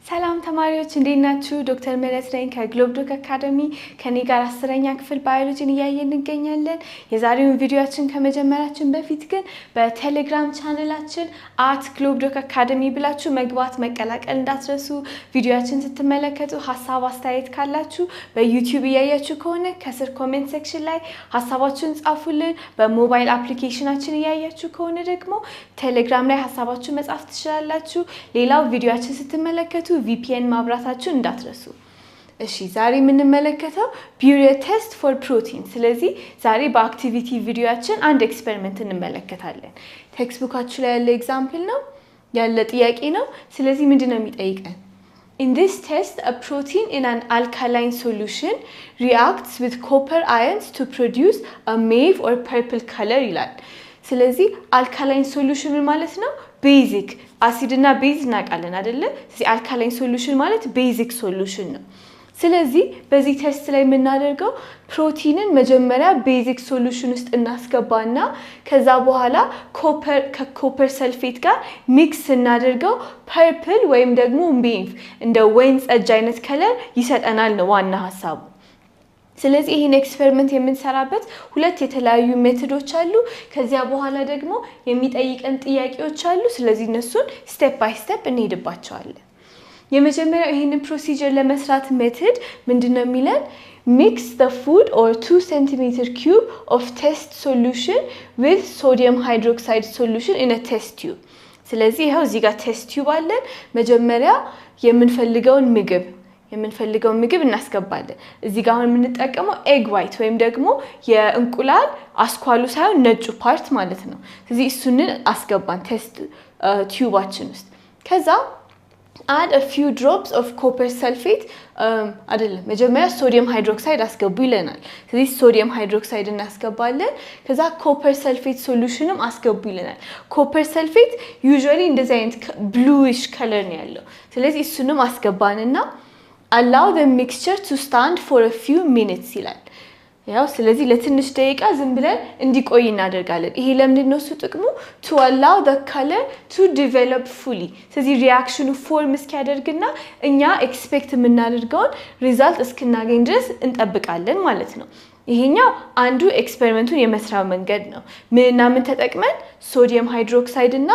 ሰላም ተማሪዎች እንዴት ናችሁ? ዶክተር ምህረት ነኝ ከግሎብዶክ አካዳሚ ከኔ ጋር 10ኛ ክፍል ባዮሎጂን እያየን እንገኛለን። የዛሬውን ቪዲዮአችን ከመጀመራችን በፊት ግን በቴሌግራም ቻናላችን @ግሎብዶክ አካዳሚ ብላችሁ መግባት መቀላቀል እንዳትረሱ። ቪዲዮአችን ስትመለከቱ ሐሳብ አስተያየት ካላችሁ በዩቲዩብ እያያችሁ ከሆነ ከስር ኮሜንት ሴክሽን ላይ ሐሳባችሁን ጻፉልን። በሞባይል አፕሊኬሽናችን እያያችሁ ከሆነ ደግሞ ቴሌግራም ላይ ሐሳባችሁን መጻፍ ትችላላችሁ። ሌላው ቪዲዮአችን ስትመለከቱ VPN ማብራታችሁን እንዳትረሱ። እሺ ዛሬ የምንመለከተው ቢውሬት ቴስት ፎር ፕሮቲን። ስለዚህ ዛሬ በአክቲቪቲ ቪዲዮአችን አንድ ኤክስፐሪመንት እንመለከታለን። ቴክስት ቡካችሁ ላይ ያለ ኤግዛምፕል ነው ያለ ጥያቄ ነው። ስለዚህ ምንድነው የሚጠይቀን? In this test a protein in an alkaline solution reacts with copper ions to produce a mauve or purple color ይላል። ስለዚህ አልካላይን ሶሉሽን ማለት ነው ቤዚክ አሲድ እና ቤዝ እናውቃለን አይደለ? ስለዚህ አልካላይን ሶሉሽን ማለት ቤዚክ ሶሉሽን ነው። ስለዚህ በዚህ ቴስት ላይ የምናደርገው ፕሮቲንን መጀመሪያ ቤዚክ ሶሉሽን ውስጥ እናስገባና ከዛ በኋላ ከኮፐር ሰልፌት ጋር ሚክስ እናደርገው ፐርፕል ወይም ደግሞ ሜቭ እንደ ወይን ጠጅ አይነት ከለር ይሰጠናል ነው ዋና ሐሳቡ። ስለዚህ ይሄን ኤክስፐሪመንት የምንሰራበት ሁለት የተለያዩ ሜቶዶች አሉ። ከዚያ በኋላ ደግሞ የሚጠይቀን ጥያቄዎች አሉ። ስለዚህ እነሱን ስቴፕ ባይ ስቴፕ እንሄድባቸዋለን። የመጀመሪያው ይሄንን ፕሮሲጀር ለመስራት ሜቶድ ምንድነው የሚለን? Mix the food or 2 cm³ of test solution with sodium hydroxide solution in a test tube። ስለዚህ ይሄው እዚህ ጋር ቴስት ቲዩብ አለን። መጀመሪያ የምንፈልገውን ምግብ እናስገባለን። እዚህ ጋር አሁን የምንጠቀመው ኤግ ዋይት ወይም ደግሞ የእንቁላል አስኳሉ ሳይሆን ነጩ ፓርት ማለት ነው። ስለዚህ እሱንን አስገባን ቴስት ቲዩባችን ውስጥ። ከዛ add a few drops of copper sulfate አይደለም መጀመሪያ ሶዲየም ሃይድሮክሳይድ አስገቡ ይለናል። ስለዚህ ሶዲየም ሃይድሮክሳይድ እናስገባለን። ከዛ ኮፐር ሰልፌት ሶሉሽንም አስገቡ ይለናል። ኮፐር ሰልፌት ዩዥዋሊ እንደዚህ አይነት ብሉዊሽ ከለር ነው ያለው። ስለዚህ እሱንም አስገባንና allow the mixture to stand for a few minutes ይላል። ያው ስለዚህ ለትንሽ ደቂቃ ዝም ብለን እንዲቆይ እናደርጋለን። ይሄ ለምንድን ነው እሱ ጥቅሙ? to allow the color to develop fully። ስለዚህ ሪአክሽኑ ፎርም እስኪያደርግና እኛ ኤክስፔክት የምናደርገውን ሪዛልት እስክናገኝ ድረስ እንጠብቃለን ማለት ነው። ይሄኛው አንዱ ኤክስፐሪመንቱን የመስራት መንገድ ነው። ምንና ምን ተጠቅመን? ሶዲየም ሃይድሮክሳይድ እና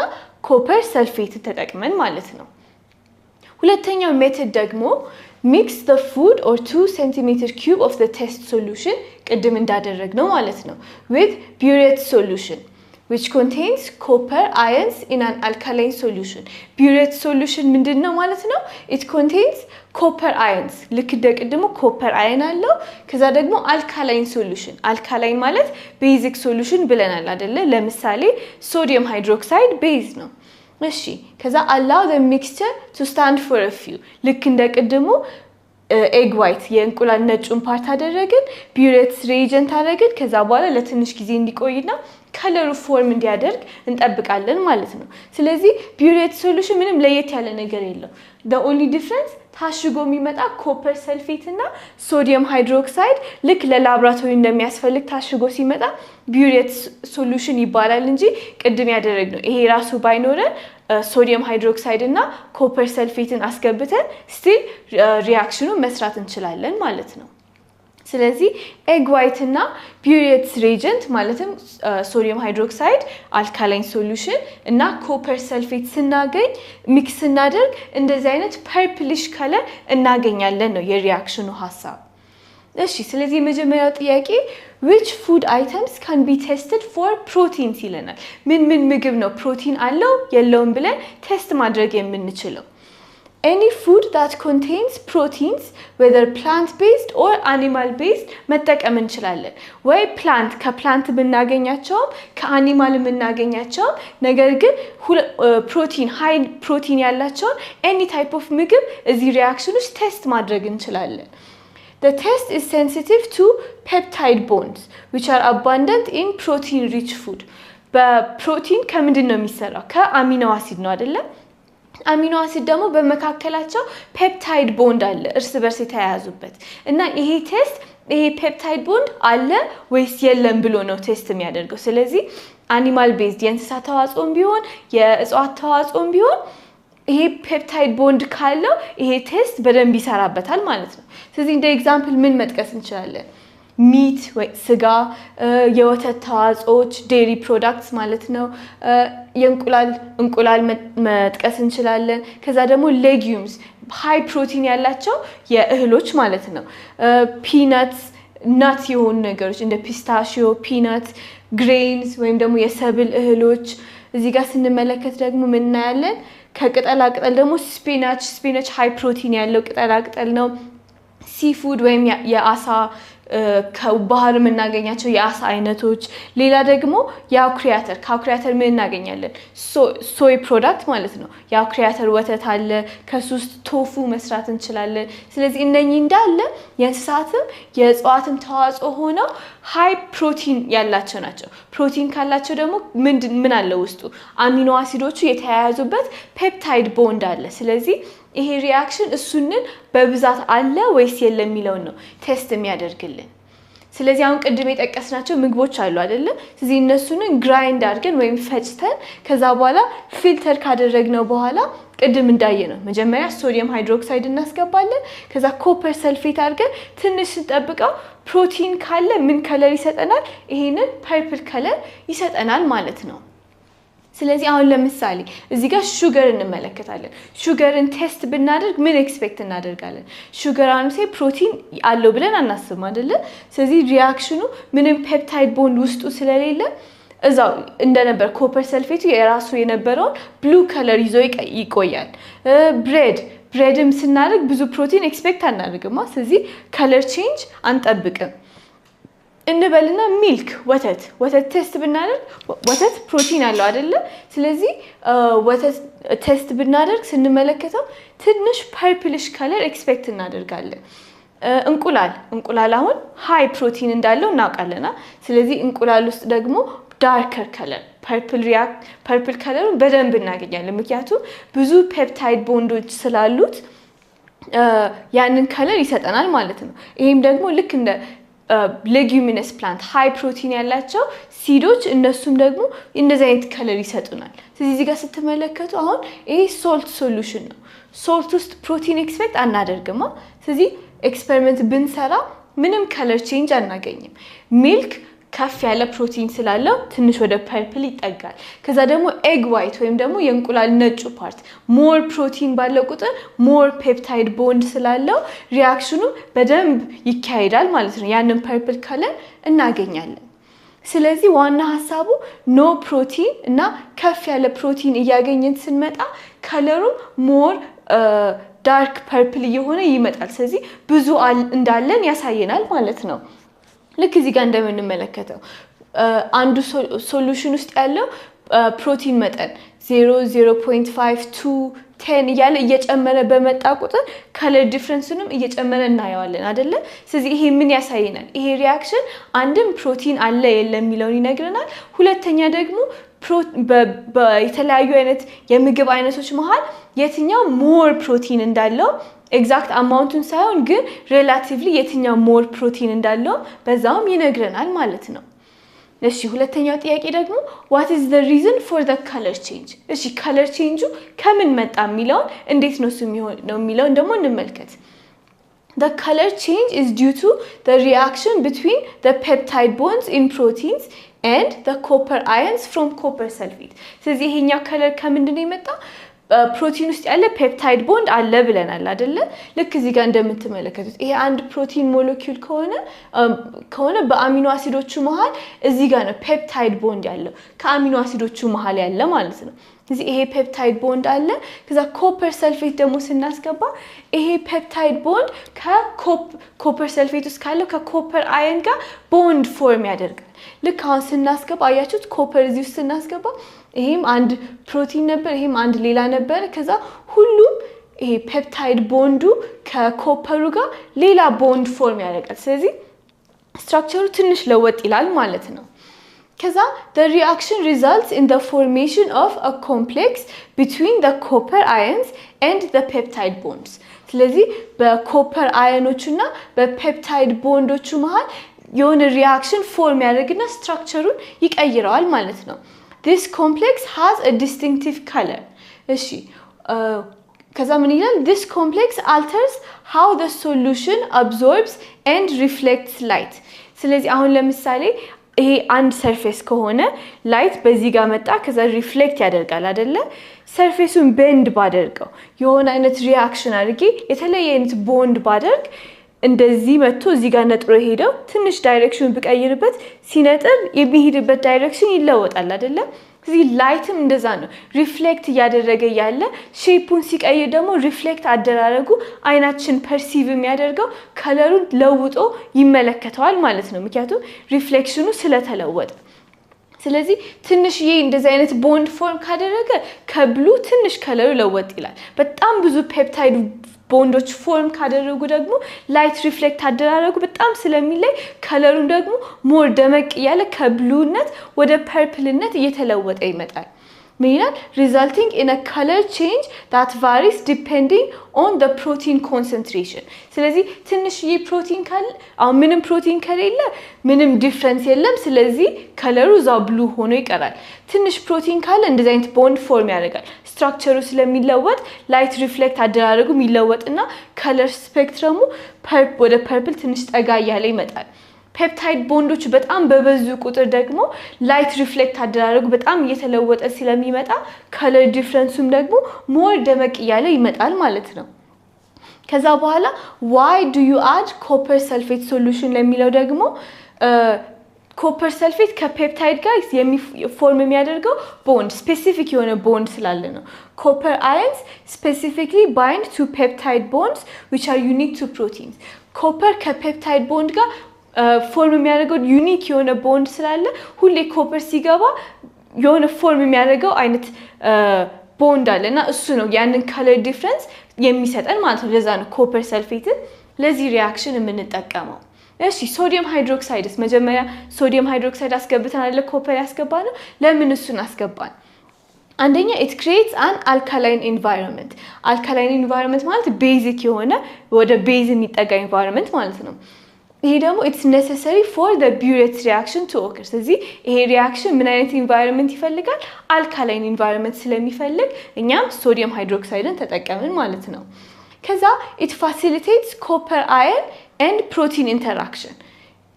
ኮፐር ሰልፌት ተጠቅመን ማለት ነው። ሁለተኛው ሜተድ ደግሞ mix the food or 2 cm³ of the test solution ቅድም እንዳደረግነው ማለት ነው with biuret solution which contains copper ions in an alkaline solution። biuret solution ምንድነው ማለት ነው? it contains copper ions ልክ እንደቀድሞ copper ion አለው። ከዛ ደግሞ alkaline solution alkaline ማለት basic solution ብለናል አይደለ? ለምሳሌ ሶዲየም ሃይድሮክሳይድ ቤዝ ነው። እሺ ከዛ allow the mixture to stand for a few ልክ እንደቀድሞ ኤግ ዋይት የእንቁላል ነጩን ፓርት አደረግን፣ ቢውሬት ሪኤጀንት አደረግን። ከዛ በኋላ ለትንሽ ጊዜ እንዲቆይና ከለሩ ፎርም እንዲያደርግ እንጠብቃለን ማለት ነው። ስለዚህ ቢውሬት ሶሉሽን ምንም ለየት ያለ ነገር የለው። the only difference ታሽጎ የሚመጣ ኮፐር ሰልፌት እና ሶዲየም ሃይድሮክሳይድ ልክ ለላብራቶሪ እንደሚያስፈልግ ታሽጎ ሲመጣ ቢውሬት ሶሉሽን ይባላል እንጂ ቅድም ያደረግነው ይሄ ራሱ ባይኖረን ሶዲየም ሃይድሮክሳይድ እና ኮፐር ሰልፌትን አስገብተን ስቲል ሪአክሽኑን መስራት እንችላለን ማለት ነው። ስለዚህ ኤግ ዋይት እና ቢውሬት ሪኤጀንት ማለትም ሶዲየም ሃይድሮክሳይድ አልካላይን ሶሉሽን እና ኮፐር ሰልፌት ስናገኝ ሚክስ እናደርግ እንደዚህ አይነት ፐርፕሊሽ ከለር እናገኛለን ነው የሪአክሽኑ ሐሳብ። እሺ ስለዚህ የመጀመሪያው ጥያቄ which food items can be tested for proteins ይለናል። ምን ምግብ ነው ፕሮቲን አለው የለውም ብለን ቴስት ማድረግ የምንችለው? Any food that contains proteins whether plant based or animal based መጠቀም እንችላለን። ወይ ፕላንት ከፕላንት ብናገኛቸው ከአኒማል ብናገኛቸው ነገር ግን ፕሮቲን ሃይ ፕሮቲን ያላቸው any type of ምግብ እዚህ ሪአክሽን ውስጥ ቴስት ማድረግ እንችላለን። The test is sensitive to peptide bonds which are abundant in protein rich food። በፕሮቲን ከምንድን ነው የሚሰራው? ከአሚኖ አሲድ ነው አይደለ? አሚኖ አሲድ ደግሞ በመካከላቸው ፔፕታይድ ቦንድ አለ እርስ በርስ የተያያዙበት እና ይሄ ቴስት ይሄ ፔፕታይድ ቦንድ አለ ወይስ የለም ብሎ ነው ቴስት የሚያደርገው። ስለዚህ አኒማል ቤዝድ የእንስሳት ተዋጽኦም ቢሆን የእጽዋት ተዋጽኦም ቢሆን ይሄ ፔፕታይድ ቦንድ ካለው ይሄ ቴስት በደንብ ይሰራበታል ማለት ነው ስለዚህ እንደ ኤግዛምፕል ምን መጥቀስ እንችላለን ሚት ወይ ስጋ የወተት ተዋጽኦች ዴሪ ፕሮዳክትስ ማለት ነው እንቁላል መጥቀስ እንችላለን ከዛ ደግሞ ሌጊዩምስ ሃይ ፕሮቲን ያላቸው የእህሎች ማለት ነው ፒነትስ ናት የሆኑ ነገሮች እንደ ፒስታሺዮ ፒነት ግሬንስ ወይም ደግሞ የሰብል እህሎች እዚህ ጋር ስንመለከት ደግሞ ምን እናያለን ከቅጠላ ቅጠል ደግሞ ስፒናች ሃይ ፕሮቲን ያለው ቅጠላ ቅጠል ነው ሲፉድ ወይም የአሳ ከባህር የምናገኛቸው የአሳ አይነቶች ሌላ ደግሞ የአኩሪያተር ምን እናገኛለን ሶይ ፕሮዳክት ማለት ነው የአኩሪያተር ወተት አለ ከሱስት ቶፉ መስራት እንችላለን ስለዚህ እነኚህ እንዳለ የእንስሳትም የእጽዋትም ተዋጽኦ ሆነው ሃይ ፕሮቲን ያላቸው ናቸው ፕሮቲን ካላቸው ደግሞ ምን አለ ውስጡ አሚኖ አሲዶቹ የተያያዙበት ፔፕታይድ ቦንድ አለ ስለዚህ ይሄ ሪአክሽን እሱንን በብዛት አለ ወይስ የለም የሚለው ነው ቴስት የሚያደርግልን ስለዚህ አሁን ቅድም የጠቀስናቸው ምግቦች አሉ አይደለ ስለዚህ እነሱንን ግራይንድ አድርገን ወይም ፈጭተን ከዛ በኋላ ፊልተር ካደረግነው በኋላ ቅድም እንዳየነው መጀመሪያ ሶዲየም ሃይድሮክሳይድ እናስገባለን ከዛ ኮፐር ሰልፌት አድርገን ትንሽ እንጠብቀው ፕሮቲን ካለ ምን ከለር ይሰጠናል ይሄንን ፐርፕል ከለር ይሰጠናል ማለት ነው ስለዚህ አሁን ለምሳሌ እዚህ ጋር ሹገር እንመለከታለን ሹገርን ቴስት ብናደርግ ምን ኤክስፔክት እናደርጋለን ሹገር አንሴ ፕሮቲን አለው ብለን አናስብም አይደለ ስለዚህ ሪአክሽኑ ምንም ፔፕታይድ ቦንድ ውስጡ ስለሌለ እዛው እንደነበር ኮፐር ሰልፌቱ የራሱ የነበረው ብሉ ከለር ይዞ ይቆያል ብሬድም ስናደርግ ብዙ ፕሮቲን ኤክስፔክት አናደርግማ ስለዚህ ከለር ቼንጅ አንጠብቅም እንበልና ሚልክ ወተት ቴስት ብናደርግ ወተት ፕሮቲን አለው አይደለ ስለዚህ ወተት ቴስት ብናደርግ ስንመለከተው ትንሽ ፐርፕልሽ ከለር ኤክስፔክት እናደርጋለን እንቁላል አሁን ሃይ ፕሮቲን እንዳለው እናውቃለና ስለዚህ እንቁላል ውስጥ ደግሞ ዳርከር ከለር ፐርፕል ከለሩን በደንብ እናገኛለን ምክንያቱም ብዙ ፔፕታይድ ቦንዶች ስላሉት ያንን ከለር ይሰጠናል ማለት ነው ይሄም ደግሞ ልክ እንደ leguminous plant high protein ያላቸው ሲዶች እነሱም ደግሞ እንደዚህ አይነት ከለር ይሰጡናል ስለዚህ እዚህ ጋር ስትመለከቱ አሁን ይሄ ሶልት ሶሉሽን ነው ሶልት ውስጥ ፕሮቲን ኤክስፔክት አናደርግማ ስለዚህ ኤክስፐሪመንት ብንሰራ ምንም ከለር ቼንጅ አናገኝም ሚልክ ከፍ ያለ ፕሮቲን ስላለው ትንሽ ወደ ፐርፕል ይጠጋል ከዛ ደግሞ ኤግ ዋይት ወይም ደግሞ የእንቁላል ነጩ ፓርት ሞር ፕሮቲን ባለው ቁጥር ሞር ፔፕታይድ ቦንድ ስላለው ሪአክሽኑ በደንብ ይካሄዳል ማለት ነው ያንን ፐርፕል ከለር እናገኛለን ስለዚህ ዋና ሐሳቡ ኖ ፕሮቲን እና ከፍ ያለ ፕሮቲን እያገኘን ስንመጣ ከለሩ ሞር ዳርክ ፐርፕል እየሆነ ይመጣል ስለዚህ ብዙ እንዳለን ያሳየናል ማለት ነው ልክ እዚህ ጋር እንደምንመለከተው አንዱ ሶሉሽን ውስጥ ያለው ፕሮቲን መጠን 0.5 to 10 ያለ እየጨመረ በመጣ ቁጥር ከለር ዲፈረንስንም እየጨመረ እናያለን አይደለ ስለዚህ ይሄ ምን ያሳየናል ይሄ ሪአክሽን አንድም ፕሮቲን አለ የለም የሚለውን ይነግረናል ሁለተኛ ደግሞ በተለያዩ አይነት የምግብ አይነቶች መሃል የትኛው ሞር ፕሮቲን እንዳለው ኤግዛክት አማውንቱን ሳይሆን ግን ሪሌቲቭሊ የትኛው ሞር ፕሮቲን እንዳለው በዛውም ይነግረናል ማለት ነው እሺ ሁለተኛው ጥያቄ ደግሞ what is the reason for the color change እሺ color change ከምን መጣ የሚለው እንዴት ነው የሚለው ደግሞ እንመልከት The color change is due to the reaction between the peptide bonds in proteins and the copper ions from copper sulfate ስለዚህ ይሄኛው ከለር ከምንድነው የመጣው ፕሮቲን ውስጥ ያለ ፔፕታይድ ቦንድ አለ ብለናል አይደለ ልክ እዚህ ጋር እንደምትመለከቱት ይሄ አንድ ፕሮቲን ሞለኪውል ከሆነ በአሚኖ አሲዶቹ መሃል እዚህ ጋር ነው ፔፕታይድ ቦንድ ያለው ከአሚኖ አሲዶቹ መሃል ያለ ማለት ነው ስለዚህ ይሄ ፔፕታይድ ቦንድ አለ ከዛ ኮፐር ሰልፌት ደግሞ ስናስገባ ይሄ ፔፕታይድ ቦንድ ከኮፐር ሰልፌት ውስጥ ካለው ከኮፐር አየን ጋር ቦንድ ፎርም ያደርጋል ልክ አሁን ስናስገባ አያችሁት ኮፐር እዚህ ውስጥ ስናስገባ ይሄም አንድ ፕሮቲን ነበር ይሄም አንድ ሌላ ነበር ከዛ ሁሉም ይሄ ፔፕታይድ ቦንዱ ከኮፐሩ ጋር ሌላ ቦንድ ፎርም ያደርጋል ስለዚህ ስትራክቸሩ ትንሽ ለወጥ ይላል ማለት ነው ከዛ the reaction results in the formation of a complex between the copper ions and the peptide bonds ስለዚህ በኮፐር አየኖችና በፔፕታይድ ቦንዶቹ መሃል የሆነ ሪአክሽን ፎርም ያደርግና ስትራክቸሩን ይቀይረዋል ማለት ነው This complex has a distinctive color እሺ ከዛ ምን ይላል this complex alters how the solution absorbs and reflects light ስለዚህ አሁን ለምሳሌ ይሄ አንድ ሰርፌስ ከሆነ ላይት በዚህ ጋር መጣ ከዛ ሪፍሌክት ያደርጋል አይደለ ሰርፌሱን ቤንድ ባደርገው የሆነ አይነት ሪአክሽን አድርጌ የተለየ አይነት ቦንድ ባደርግ እንደዚህ መጥቶ እዚህ ጋር ነጥሮ ሄደው ትንሽ ዳይሬክሽን ብቀይርበት ሲነጥር የሚሄድበት ዳይሬክሽን ይለወጣል አይደለ ስለዚህ ላይትም እንደዛ ነው ሪፍሌክት ያደረገ ያለ ሼፑን ሲቀይር ደግሞ ሪፍሌክት አደራረጉ አይናችን ፐርሲቭ የሚያደርገው ከለሩን ለውጦ ይመለከተዋል ማለት ነው ምክንያቱም ሪፍሌክሽኑ ስለተለወጠ ስለዚህ ትንሽዬ እንደዚህ አይነት ቦንድ ፎርም ካደረገ ከብሉ ትንሽ ከለሩ ለወጥ ይላል በጣም ብዙ ፔፕታይድ ቦንዶች ፎርም ካደረጉ ደግሞ ላይት ሪፍሌክት አደራረጉ በጣም ስለሚለይ ከለሩን ደግሞ ሞር ደመቅ ያለ ከብሉነት ወደ ፐርፕልነት እየተለወጠ ይመጣል meaning resulting in a color change that varies depending on the protein concentration ስለዚህ ትንሽዬ ፕሮቲን ካለ አሁን ምንም ፕሮቲን ከሌለ ምንም ዲፈረንስ የለም ስለዚህ ከለሩ ዛው ብሉ ሆኖ ይቀራል ትንሽ ፕሮቲን ካለ እንደዚህ አይነት ቦንድ ፎርም ያደርጋል ስትራክቸሩ ስለሚለወጥ ላይት ሪፍሌክት አደራረጉ የሚለወጥና ከለር ስፔክትረሙ ወደ ፐርፕል ትንሽ ጠጋ ያለ ይመጣል ፔፕታይድ ቦንዶች በጣም በበዙ ቁጥር ደግሞ ላይት ሪፍሌክት አደራረጉ በጣም እየተለወጠ ስለሚመጣ ከለር ዲፈረንሱም ደግሞ ሞር ደመቅ ያለ ይመጣል ማለት ነው ከዛ በኋላ why do you add copper sulfate solution ለሚለው ደግሞ copper sulfate ከፔፕታይድ ጋር ፎርም የሚያደርገው ቦንድ ስፔሲፊክ የሆነ ቦንድ ስላለ ነው copper ions specifically bind to peptide bonds which are unique to proteins copper ከፔፕታይድ ቦንድ ጋር ፎርም የሚያደርገው ዩኒክ የሆነ ቦንድ ስላለ ሁሌ ኮፐር ሲገባ የሆነ ፎርም የሚያደርገው አይነት ቦንድ አለና እሱ ነው ያንን ከለር ዲፈረንስ የሚሰጠን ማለት ነው ለዛ ነው ኮፐር ሰልፌት ለዚህ ሪአክሽን የምንጠቀመው እሺ ሶዲየም ሃይድሮክሳይድስ መጀመሪያ ሶዲየም ሃይድሮክሳይድ አስገብተናል ኮፐር ያስገባነው ለምን እሱን አስገባን አንደኛ it creates an alkaline environment alkaline environment ማለት ቤዚክ የሆነ ወደ ቤዝ የሚጠጋ environment ማለት ነው ይሄ ደግሞ it's necessary for the Burette reaction to occur ስለዚህ ይሄ ሪአክሽን ምን አይነት environment ይፈልጋል alkaline environment ስለሚፈልግ እኛም ሶዲየም ሃይድሮክሳይድን ተጠቀምን ማለት ነው ከዛ it facilitates copper ion and protein interaction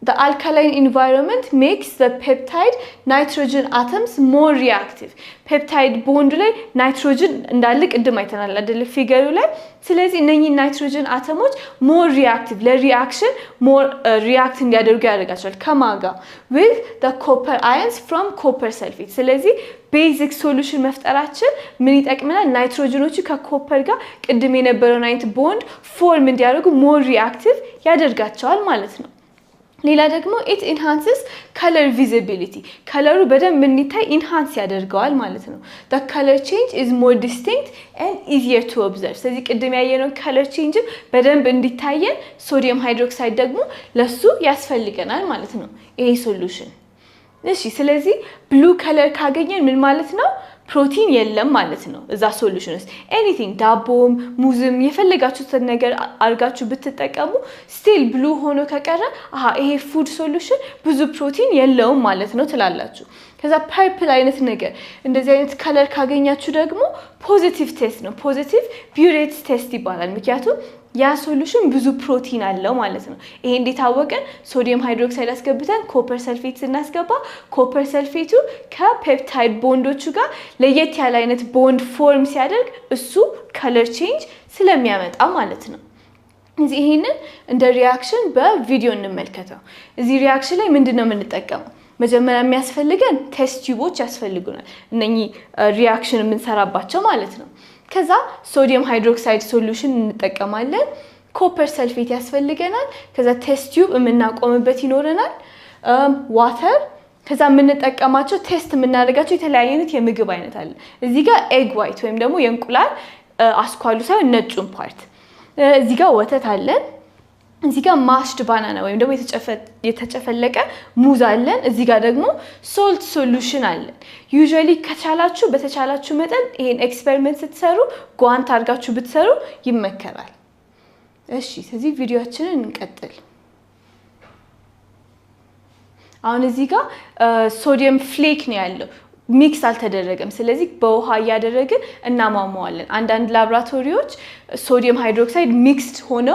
the alkaline environment makes the peptide nitrogen atoms more reactive peptide bond ላይ nitrogen እንዳለ ቅድም አይተናል አይደል ፊገሩ ላይ ስለዚህ እነኚህ nitrogen atoms more reactive ለሪአክሽን more react እንዲያደርጉ ያደርጋቸዋል ከማጋ with the copper ions from copper sulfate ስለዚህ ቤዚክ ሶሉሽን መፍጠራችን ምን ይጠቅመናል ናይትሮጅኖቹ ከኮፐር ጋር ቅድም የነበረው አይነት ቦንድ ፎርም እንዲያደርጉ more reactive ያደርጋቸዋል ማለት ነው ሌላ ደግሞ it enhances color visibility ከለሩ በደንብ እንዲታይ enhance ያደርገዋል ማለት ነው the color change is more distinct and easier to observe ስለዚህ ቅድም ያየነው color change በደንብ እንዲታየን ሶዲየም ሃይድሮክሳይድ ደግሞ ለሱ ያስፈልገናል ማለት ነው ይሄ ሶሉሽን እሺ ስለዚህ ብሉ ከለር ካገኘን ምን ማለት ነው ፕሮቲን የለም ማለት ነው እዛ ሶሉሽን ውስጥ ኤኒቲንግ ዳቦም ሙዝም የፈለጋችሁት ነገር አርጋችሁ ብትጠቀሙ ስቲል ብሉ ሆኖ ከቀረ ይሄ ፉድ ሶሉሽን ብዙ ፕሮቲን የለውም ማለት ነው ትላላችሁ ከዛ ፐርፕል አይነት ነገር እንደዚህ አይነት ከለር ካገኛችሁ ደግሞ ፖዚቲቭ ቴስት ነው ፖዚቲቭ ቢዩሬት ቴስት ይባላል ምክንያቱም ያ ሶሉሽን ብዙ ፕሮቲን አለው ማለት ነው ይሄ እንዴት አወቀን ሶዲየም ሃይድሮክሳይድ አስገብተን ኮፐር ሰልፌት ስናስገባ ኮፐር ሰልፌቱ ከፔፕታይድ ቦንዶቹ ጋር ለየት ያለ አይነት ቦንድ ፎርም ሲያደርግ እሱ ከለር ቼንጅ ስለሚያመጣ ማለት ነው እዚህ ይሄንን እንደ ሪአክሽን በቪዲዮ እንመልከተው እዚህ ሪአክሽን ላይ ምንድነው የምንጠቀመው መጀመሪያ የሚያስፈልገን ቴስት ቲዩቦች ያስፈልጉናል እነኚህ ሪአክሽን የምንሰራባቸው ማለት ነው ከዛ ሶዲየም ሃይድሮክሳይድ ሶሉሽን እንጠቀማለን ኮፐር ሰልፌት ያስፈልገናል ከዛ ቴስት ቲዩብ የምናቆምበት ይኖርናል ዋተር ከዛ የምንጠቀማቸው ቴስት የምናደርጋቸው የተለያየ አይነት የምግብ አይነት አለ እዚህ ጋር ኤግ ዋይት ወይም ደግሞ የእንቁላል አስኳሉ ሳይሆን ነጩን ፓርት እዚህ ጋር ወተት አለን እዚህ ጋር ማሽድ ባናና ወይም ደግሞ የተጨፈለቀ ሙዝ አለን እዚህ ጋር ደግሞ ሶልት ሶሉሽን አለን ዩዥዋሊ ከቻላችሁ በተቻላችሁ መጠን ይሄን ኤክስፐሪመንት ስትሰሩ ጓንት አድርጋችሁ ብትሰሩ ይመከራል እሺ ስለዚህ ቪዲዮአችንን እንቀጥል አሁን እዚህ ጋር ሶዲየም ፍሌክ ነው ያለው ሚክስ አልተደረገም ስለዚህ በውሃ ያደረግን እናማማዋለን አንዳንድ ላብራቶሪዎች ሶዲየም ሃይድሮክሳይድ ሚክስድ ሆኖ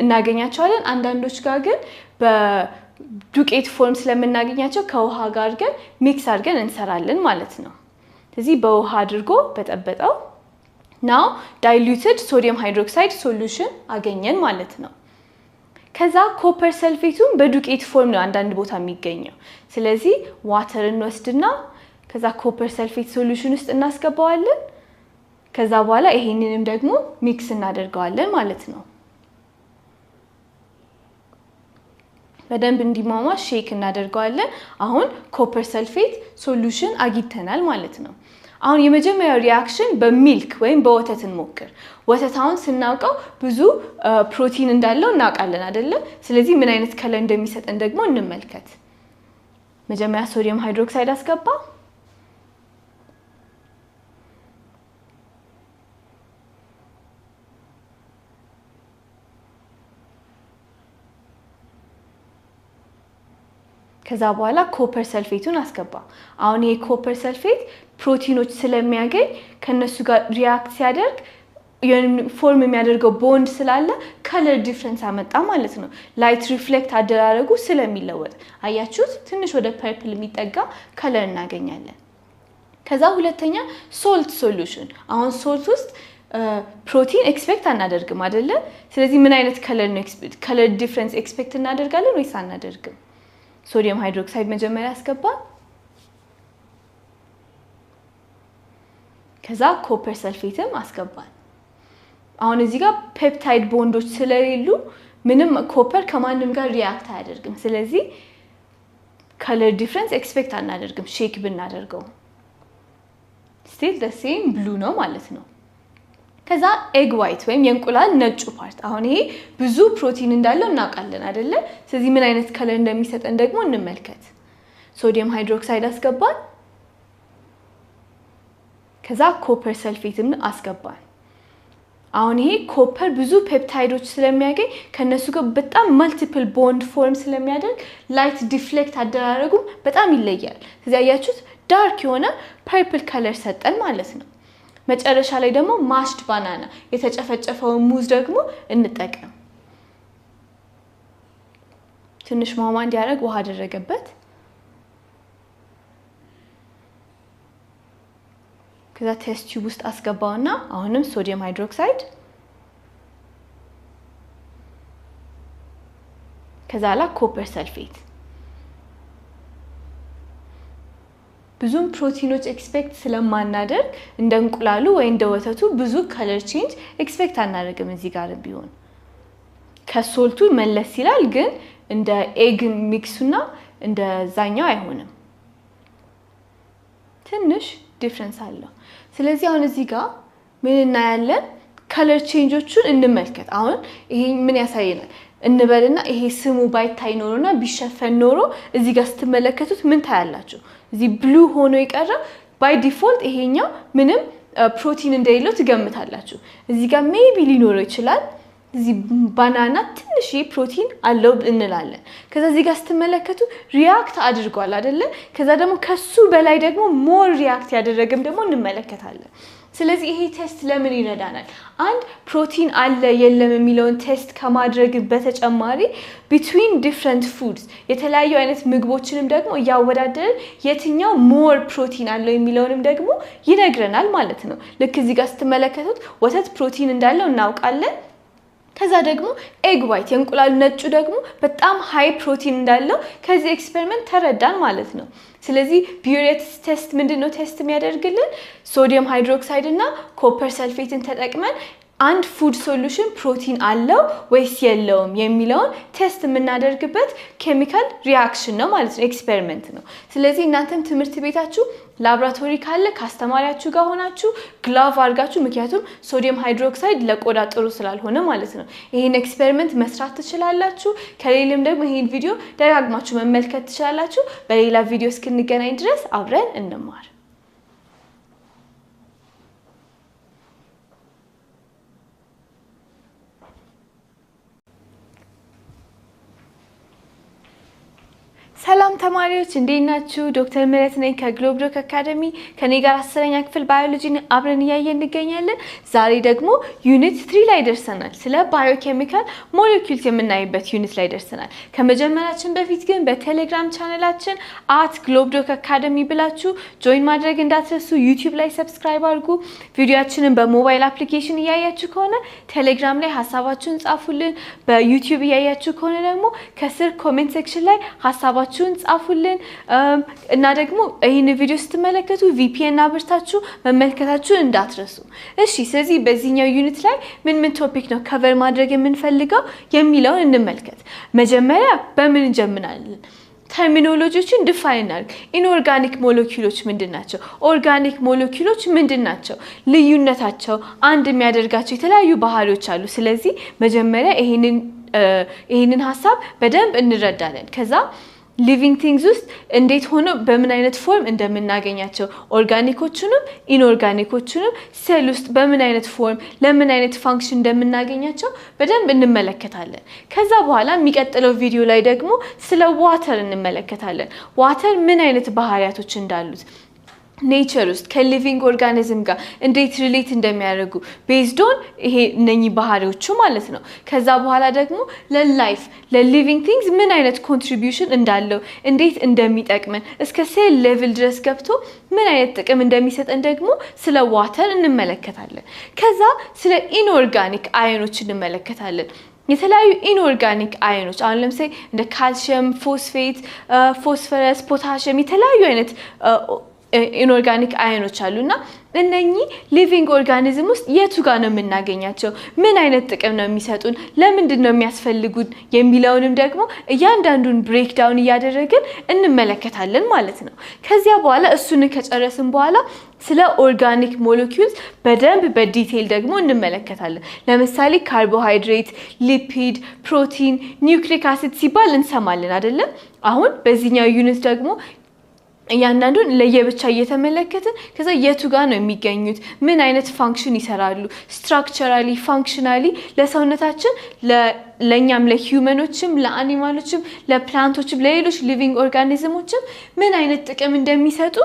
እናገኛቸዋለን አንዳንዶች ጋር ግን በዱቄት ፎርም ስለምናገኛቸው ከውሃ ጋር ግን ሚክስ አድርገን እንሰራለን ማለት ነው ስለዚህ በውሃ አድርጎ በጠበጠው now diluted sodium hydroxide solution አገኘን ማለት ነው ከዛ ኮፐር ሰልፌቱን በዱቄት ፎርም ነው አንዳንድ ቦታ የሚገኘው ስለዚህ ዋተር እንወስድና ከዛ ኮፐር ሰልፌት ሶሉሽን ውስጥ እናስገባዋለን ከዛ በኋላ ይሄንንም ደግሞ ሚክስ እናደርጋለን ማለት ነው በደንብ እንዲማማ ሼክ እናደርጋለን አሁን ኮፐር ሰልፌት ሶሉሽን አግኝተናል ማለት ነው አሁን የመጀመሪያው ሪአክሽን በሚልክ ወይም በወተት እንሞክር ወተታውን ስናውቀው ብዙ ፕሮቲን እንዳለው እናውቃለን አይደለ ስለዚህ ምን አይነት ከለር እንደሚሰጠን ደግሞ እንመልከት መጀመሪያ ሶዲየም ሃይድሮክሳይድ አስገባ ከዛ በኋላ ኮፐር ሰልፌቱን አስገባ አሁን ይሄ ኮፐር ሰልፌት ፕሮቲኖች ስለሚያገኝ ከነሱ ጋር ሪአክት ሲያደርግ ፎርም የሚያደርገው ቦንድ ስላለ ከለር ዲፈረንስ አመጣ ማለት ነው ላይት ሪፍሌክት አደራረጉ ስለሚለወጥ አያችሁት ትንሽ ወደ ፐርፕል የሚጠጋ ከለር እናገኛለን ከዛ ሁለተኛ ሶልት ሶሉሽን አሁን ሶልት ውስጥ ፕሮቲን ኤክስፔክት አናደርግም አይደለ ስለዚህ ምን አይነት ከለር ዲፈረንስ ኤክስፔክት እናደርጋለን ወይስ አናደርግም ሶዲየም ሃይድሮክሳይድ መጀመሪያ አስገባ ከዛ ኮፐር ሰልፌትም አስገባን አሁን እዚህ ጋር ፔፕታይድ ቦንዶች ስለሌሉ ምንም ኮፐር ከማንም ጋር ሪአክት አያደርግም ስለዚህ ከለር ዲፈረንስ ኤክስፔክት አናደርግም ሼክ ብናደርገው still the same blue ነው ማለት ነው ከዛ ኤግ ዋይት ወይም የእንቁላል ነጩ ፓርት አሁን ይሄ ብዙ ፕሮቲን እንዳለው እናውቃለን አይደለ ስለዚህ ምን አይነት ከለር እንደሚሰጠን ደግሞ እንመልከት ሶዲየም ሃይድሮክሳይድ አስገባን ከዛ ኮፐር ሰልፌትም አስገባን አሁን ይሄ ኮፐር ብዙ ፔፕታይዶች ስለሚያገኝ ከነሱ ጋር በጣም ማልቲፕል ቦንድ ፎርም ስለሚያደርግ ላይት ዲፍሌክት አደራረጉ በጣም ይለያል ስለዚህ አያችሁት ዳርክ የሆነ ፐርፕል ከለር ሰጠን ማለት ነው መጨረሻ ላይ ደግሞ ማሽድ ባናና የተጨፈጨፈው ሙዝ ደግሞ እንጠቀም ትንሽ ማማ እንዲያደርግ ውሃ አደረገበት ከዛ ቴስት ቲዩብ ውስጥ አስገባውና አሁንም ሶዲየም ሃይድሮክሳይድ ከዛላ ኮፐር ሰልፌት ብዙም ፕሮቲኖች ኤክስፔክት ስለማናደርግ እንደ እንቁላሉ ወይ እንደ ወተቱ ብዙ ከለር ቼንጅ ኤክስፔክት አናደርግም እዚህ ጋር ቢሆን ከሶልቱ መለስ ይላል ግን እንደ ኤግ ሚክሱና እንደ ዛኛው አይሆንም ትንሽ ዲፈረንስ አለው ስለዚህ አሁን እዚህ ጋር ምን እናያለን ከለር ቼንጆቹን እንመልከት አሁን ይሄ ምን ያሳየናል እንበልና ይሄ ስሙ ባይታይ ኖሮና ቢሸፈን ኖሮ እዚህ ጋር ስትመለከቱት ምን ታያላችሁ እዚህ ብሉ ሆኖ ይቀራ ባይ ዲፎልት ይሄኛው ምንም ፕሮቲን እንደሌለው ትገምታላችሁ እዚህ ጋር ሜቢ ሊኖረው ይችላል እዚህ ባናና ትንሽ ፕሮቲን አለው እንላለን ከዛ እዚህ ጋር ስትመለከቱ ሪአክት አድርጓል አይደለ ከዛ ደግሞ ከሱ በላይ ደግሞ ሞር ሪአክት ያደረገም ደግሞ እንመለከታለን ስለዚህ ይሄ ቴስት ለምን ይረዳናል አንድ ፕሮቲን አለ የለም የሚለውን ቴስት ከማድረግ በተጨማሪ between different foods የተለያዩ አይነት ምግቦችንም ደግሞ ያወዳደርን የትኛው ሞር ፕሮቲን አለው የሚለውንም ደግሞ ይነግረናል ማለት ነው ልክ እዚህ ጋር ስትመለከቱት ወተት ፕሮቲን እንዳለው እናውቃለን ከዛ ደግሞ ኤግ ዋይት የእንቁላል ነጩ ደግሞ በጣም ሃይ ፕሮቲን እንዳለው ከዚህ ኤክስፐሪመንት ተረዳን ማለት ነው ስለዚህ ቢዩሬትስ ቴስት ምንድነው ቴስት የሚያደርግልን ሶዲየም ሃይድሮክሳይድ እና ኮፐር ሰልፌትን ተጠቅመን አንድ ፉድ ሶሉሽን ፕሮቲን አለው ወይስ የለውም የሚለውን ቴስት የምናደርግበት ኬሚካል ሪአክሽን ነው ማለት ነው ኤክስፐሪመንት ነው ስለዚህ እናንተም ትምህርት ቤታችሁ ላብራቶሪ ካለ ካስተማሪያችሁ ጋር ሆናችሁ ግላቭ አድርጋችሁ ምክንያቱም ሶዲየም ሃይድሮክሳይድ ለቆዳ ጥሩ ስላልሆነ ማለት ነው ይሄን ኤክስፐሪመንት መስራት ትችላላችሁ ከሌላም ደግሞ ይሄን ቪዲዮ ደጋግማችሁ መመልከት ትችላላችሁ በሌላ ቪዲዮ እስክንገናኝ ድረስ አብረን እንማር ሰላም ተማሪዎች እንዴት ናችሁ? ዶክተር ምህረት ነኝ ከግሎብዶክ አካዳሚ። ከኔ ጋር 10ኛ ክፍል ባዮሎጂን አብረን እያየን እንገኛለን። ዛሬ ደግሞ ዩኒት 3 ላይ ደርሰናል። ስለ ባዮኬሚካል ሞለኪውልስ የምናይበት ዩኒት ላይ ደርሰናል። ከመጀመራችን በፊት ግን በቴሌግራም ቻናላችን @ግሎብዶክ አካዳሚ ብላችሁ ጆይን ማድረግ እንዳትረሱ። ዩቲዩብ ላይ ሰብስክራይብ አድርጉ። ቪዲዮአችንን በሞባይል አፕሊኬሽን እያያችሁ ከሆነ ቴሌግራም ላይ ሐሳባችሁን ጻፉልን። በዩቲዩብ እያያችሁ ከሆነ ደግሞ ከስር ኮሜንት ሴክሽን ላይ ሐሳባችሁን ጻፉልን እና ደግሞ ይሄን ቪዲዮ ስትመለከቱ VPN አብርታችሁ መመልከታችሁን እንዳትረሱ። እሺ ስለዚህ በዚህኛው ዩኒት ላይ ምን ቶፒክ ነው ከቨር ማድረግ የምንፈልገው የሚለውን እንመልከት። መጀመሪያ በምን እንጀምራለን? ተርሚኖሎጂዎችን ዲፋይን እናድርግ። ኢንኦርጋኒክ ሞለኪውሎች ምንድናቸው? ኦርጋኒክ ሞለኪውሎች ምንድናቸው? ልዩነታቸው፣ አንድ የሚያደርጋቸው የተለያዩ ባህሪዎች አሉ። ስለዚህ መጀመሪያ ይሄንን ሐሳብ በደንብ እንረዳለን። ከዛ ሊቪንግ ቲንግስ ውስጥ እንዴት ሆኖ በምን አይነት ፎርም እንደምናገኛቸው ኦርጋኒኮቹንም ኢንኦርጋኒኮቹንም ሴል ውስጥ በምን አይነት ፎርም ለምን አይነት ፋንክሽን እንደምናገኛቸው በደንብ እንመለከታለን። ከዛ በኋላ የሚቀጥለው ቪዲዮ ላይ ደግሞ ስለ ዋተር እንመለከታለን። ዋተር ምን አይነት ባህሪያቶች እንዳሉት ኔቸር ውስጥ ከሊቪንግ ኦርጋኒዝም ጋር እንዴት ሪሌት እንደሚያደርጉ ቤዝድ ኦን ይሄ እነኚህ ባህሪዎቹ ማለት ነው። ከዛ በኋላ ደግሞ ለላይፍ ለሊቪንግ ቲንግስ ምን አይነት ኮንትሪቢዩሽን እንዳለው እንዴት እንደሚጠቅመን እስከ ሴል ሌቭል ድረስ ገብቶ ምን አይነት ጥቅም እንደሚሰጠን ደግሞ ስለ ዋተር እንመለከታለን። ከዛ ስለ ኢንኦርጋኒክ አዮኖች እንመለከታለን። የተለያዩ ኢንኦርጋኒክ አዮኖች አሁን ለምሳሌ እንደ ካልሲየም፣ ፎስፌት፣ ፎስፈረስ፣ ፖታሺየም የተለያዩ አይነት ኢንኦርጋኒክ አዮኖች አሉና እነኚህ ሊቪንግ ኦርጋኒዝም ውስጥ የቱ ጋር ነው የምናገኛቸው? ምን አይነት ጥቅም ነው የሚሰጡን? ለምንድን ነው የሚያስፈልጉን? የሚለውንም ደግሞ እያንዳንዱን ብሬክዳውን እያደረግን እንመለከታለን ማለት ነው። ከዚያ በኋላ እሱን ከጨረስን በኋላ ስለ ኦርጋኒክ ሞለኪውልስ በደንብ በዲቴል ደግሞ እንመለከታለን። ለምሳሌ ካርቦሃይድሬት፣ ሊፒድ፣ ፕሮቲን፣ ኒውክሊክ አሲድ ሲባል እንሰማለን አይደለም? አሁን በዚህኛው ዩኒት ደግሞ እያንዳንዱን ለየብቻ እየተመለከትን ከዛ የቱ ጋር ነው የሚገኙት? ምን አይነት ፋንክሽን ይሰራሉ? ስትራክቸራሊ ፋንክሽናሊ ለሰውነታችን ለኛም ለሂዩመኖችም ለአኒማሎችም ለፕላንቶችም ለሌሎች ሊቪንግ ኦርጋኒዝሞችም ምን አይነት ጥቅም እንደሚሰጡ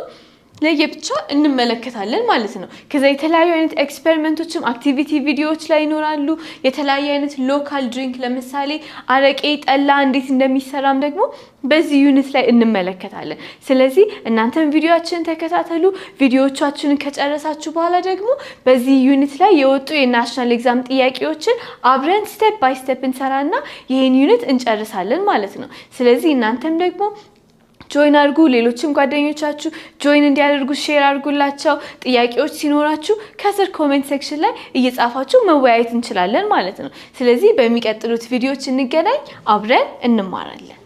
ለየብቻ እንመለከታለን ማለት ነው። ከዛ የተለያዩ አይነት ኤክስፔሪመንቶችም አክቲቪቲ ቪዲዮዎች ላይ ይኖራሉ። የተለያዩ አይነት ሎካል ድሪንክ ለምሳሌ አረቄ፣ ጠላ እንዴት እንደሚሰራም ደግሞ በዚህ ዩኒት ላይ እንመለከታለን። ስለዚህ እናንተም ቪዲዮአችንን ተከታተሉ። ቪዲዮዎቻችንን ከጨረሳችሁ በኋላ ደግሞ በዚህ ዩኒት ላይ የወጡ የናሽናል ኤግዛም ጥያቄዎችን አብረን ስቴፕ ባይ ስቴፕ እንሰራና ይሄን ዩኒት እንጨርሳለን ማለት ነው። ስለዚህ እናንተም ደግሞ ጆይን አድርጉ። ሌሎችም ጓደኞቻችሁ ጆይን እንዲያደርጉ ሼር አድርጉላቸው። ጥያቄዎች ሲኖራችሁ ከስር ኮሜንት ሴክሽን ላይ እየጻፋችሁ መወያየት እንችላለን ማለት ነው። ስለዚህ በሚቀጥሉት ቪዲዮዎች እንገናኝ፣ አብረን እንማራለን።